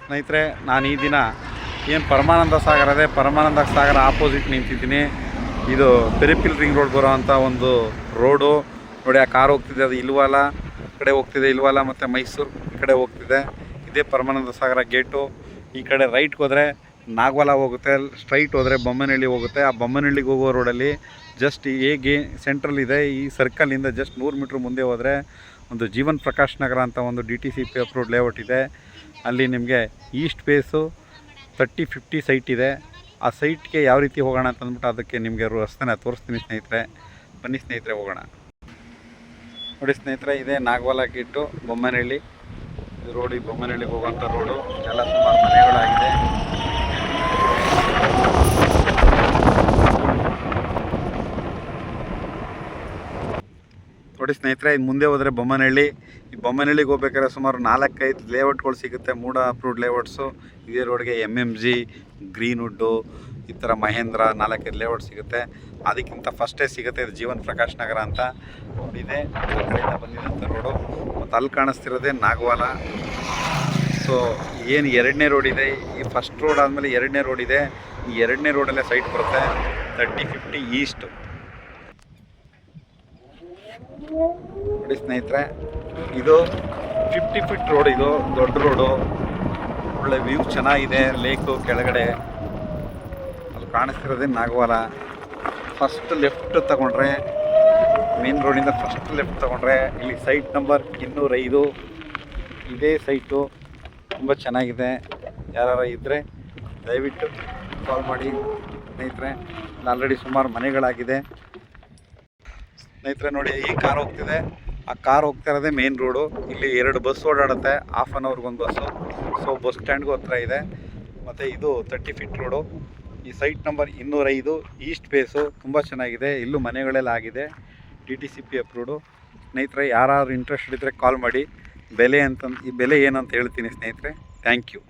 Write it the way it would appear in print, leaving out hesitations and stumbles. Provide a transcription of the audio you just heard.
ಸ್ನೇಹಿತರೆ, ನಾನು ಈ ದಿನ ಏನು ಪರಮಾನಂದ ಸಾಗರ ಇದೆ, ಪರಮಾನಂದ ಸಾಗರ ಆಪೋಸಿಟ್ ನಿಂತಿದ್ದೀನಿ. ಇದು ಪೆರಿಪಿಲ್ ರಿಂಗ್ ರೋಡ್ ಬರೋ ಅಂಥ ಒಂದು ರೋಡು ನೋಡಿ. ಆ ಕಾರ್ ಹೋಗ್ತಿದೆ, ಅದು ಇಲ್ವಾಲ ಕಡೆ ಹೋಗ್ತಿದೆ, ಇಲ್ವಾಲ ಮತ್ತು ಮೈಸೂರು ಕಡೆ ಹೋಗ್ತಿದೆ. ಇದೇ ಪರಮಾನಂದ ಸಾಗರ ಗೇಟು. ಈ ಕಡೆ ರೈಟ್ಗೆ ಹೋದರೆ ನಾಗವಾಲ ಹೋಗುತ್ತೆ, ಸ್ಟ್ರೈಟ್ ಹೋದರೆ ಬೊಮ್ಮನಹಳ್ಳಿ ಹೋಗುತ್ತೆ. ಆ ಬೊಮ್ಮನಹಳ್ಳಿಗೆ ಹೋಗೋ ರೋಡಲ್ಲಿ ಜಸ್ಟ್ ಹೇಗೆ ಸೆಂಟ್ರಲ್ ಇದೆ, ಈ ಸರ್ಕಲಿಂದ ಜಸ್ಟ್ 100 ಮೀಟ್ರ್ ಮುಂದೆ ಹೋದರೆ ಒಂದು ಜೀವನ್ ಪ್ರಕಾಶ್ ನಗರ ಅಂತ ಒಂದು DTCP ಅಪ್ರೂವ್ಡ್ ಲೇಔಟ್ ಇದೆ. ಅಲ್ಲಿ ನಿಮಗೆ ಈಸ್ಟ್ ಫೇಸು 30-50 ಸೈಟ್ ಇದೆ. ಆ ಸೈಟ್ಗೆ ಯಾವ ರೀತಿ ಹೋಗೋಣ ಅಂತ ಅಂದ್ಬಿಟ್ಟು ಅದಕ್ಕೆ ನಿಮಗೆ ರಸ್ತೆನ ತೋರಿಸ್ತೀನಿ ಸ್ನೇಹಿತರೆ. ಬನ್ನಿ ಸ್ನೇಹಿತರೆ, ಹೋಗೋಣ. ನೋಡಿ ಸ್ನೇಹಿತರೆ, ಇದೇ ನಾಗವಾಲ ಗೇಟು, ಬೊಮ್ಮನಹಳ್ಳಿ ರೋಡು. ಬೊಮ್ಮನಹಳ್ಳಿಗೆ ಹೋಗುವಂಥ ರೋಡು. ಎಲ್ಲ ಸುಮಾರು ಮನೆಗಳಾಗಿದೆ. ನೋಡಿ ಸ್ನೇಹಿತರೆ, ಇದು ಮುಂದೆ ಹೋದರೆ ಬೊಮ್ಮನಹಳ್ಳಿ. ಈ ಬೊಮ್ಮನಹಳ್ಳಿಗೆ ಹೋಗ್ಬೇಕಾದ್ರೆ ಸುಮಾರು 4-5 ಲೇಔಟ್ಗಳು ಸಿಗುತ್ತೆ, ಮೂಡ ಅಪ್ರೂವ್ಡ್ ಲೇಔಟ್ಸು. ಇದೇ ರೋಡ್ಗೆ MMG, ಗ್ರೀನ್ವುಡ್ಡು, ಈ ಥರ ಮಹೇಂದ್ರ 4-5 ಲೇಔಟ್ ಸಿಗುತ್ತೆ. ಅದಕ್ಕಿಂತ ಫಸ್ಟೇ ಸಿಗುತ್ತೆ ಇದು ಜೀವನ್ ಪ್ರಕಾಶ್ ನಗರ ಅಂತ ನೋಡಿದೆ. ಆ ಕಡೆಯಿಂದ ಬಂದಿದ್ದಂಥ ರೋಡು. ಮತ್ತು ಅಲ್ಲಿ ಕಾಣಿಸ್ತಿರೋದೇ ನಾಗವಾಲ. ಸೊ ಏನು 2ನೇ ರೋಡ್ ಇದೆ, ಈ ಫಸ್ಟ್ ರೋಡ್ ಆದಮೇಲೆ 2ನೇ ರೋಡ್ ಇದೆ. ಈ 2ನೇ ರೋಡಲ್ಲೇ ಸೈಟ್ ಬರುತ್ತೆ 30-50 ಈಸ್ಟ್. ನೋಡಿ ಸ್ನೇಹಿತರೆ, ಇದು 50 ಫೀಟ್ ರೋಡ್. ಇದು ದೊಡ್ಡ ರೋಡು, ಒಳ್ಳೆ ವ್ಯೂ ಚೆನ್ನಾಗಿದೆ. ಲೇಕು ಕೆಳಗಡೆ ಅಲ್ಲಿ ಕಾಣಿಸ್ತಿರೋದೇ ನಾಗವಾಲ. ಫಸ್ಟ್ ಲೆಫ್ಟ್ ತಗೊಂಡ್ರೆ, ಮೇನ್ ರೋಡಿಂದ ಫಸ್ಟ್ ಲೆಫ್ಟ್ ತಗೊಂಡ್ರೆ ಇಲ್ಲಿ ಸೈಟ್ ನಂಬರ್ 205. ಇದೇ ಸೈಟು ತುಂಬ ಚೆನ್ನಾಗಿದೆ. ಯಾರು ಇದ್ದರೆ ದಯವಿಟ್ಟು ಕಾಲ್ ಮಾಡಿ ಸ್ನೇಹಿತರೆ. ಇಲ್ಲಿ ಆಲ್ರೆಡಿ ಸುಮಾರು ಮನೆಗಳಾಗಿದೆ ಸ್ನೇಹಿತರೆ. ನೋಡಿ, ಈ ಕಾರ್ ಹೋಗ್ತಿದೆ, ಆ ಕಾರ್ ಹೋಗ್ತಾ ಇರೋದೇ ಮೇನ್ ರೋಡು. ಇಲ್ಲಿ 2 ಬಸ್ ಓಡಾಡುತ್ತೆ, ಹಾಫ್ ಆನ್ ಅವರ್ಗೆ ಒಂದು ಬಸ್ಸು. ಸೊ ಬಸ್ ಸ್ಟ್ಯಾಂಡ್ಗೂ ಹತ್ರ ಇದೆ. ಮತ್ತು ಇದು 30 ಫೀಟ್ ರೋಡು. ಈ ಸೈಟ್ ನಂಬರ್ 205 ಈಸ್ಟ್ ಫೇಸು. ತುಂಬ ಚೆನ್ನಾಗಿದೆ. ಇಲ್ಲೂ ಮನೆಗಳೆಲ್ಲ ಆಗಿದೆ, DTCP ಅಪ್ರೂವ್ಡು. ಸ್ನೇಹಿತರೆ, ಯಾರಾದ್ರು ಇಂಟ್ರೆಸ್ಟ್ ಇದ್ದರೆ ಕಾಲ್ ಮಾಡಿ. ಈ ಬೆಲೆ ಏನಂತ ಹೇಳ್ತೀನಿ ಸ್ನೇಹಿತರೆ. Thank you.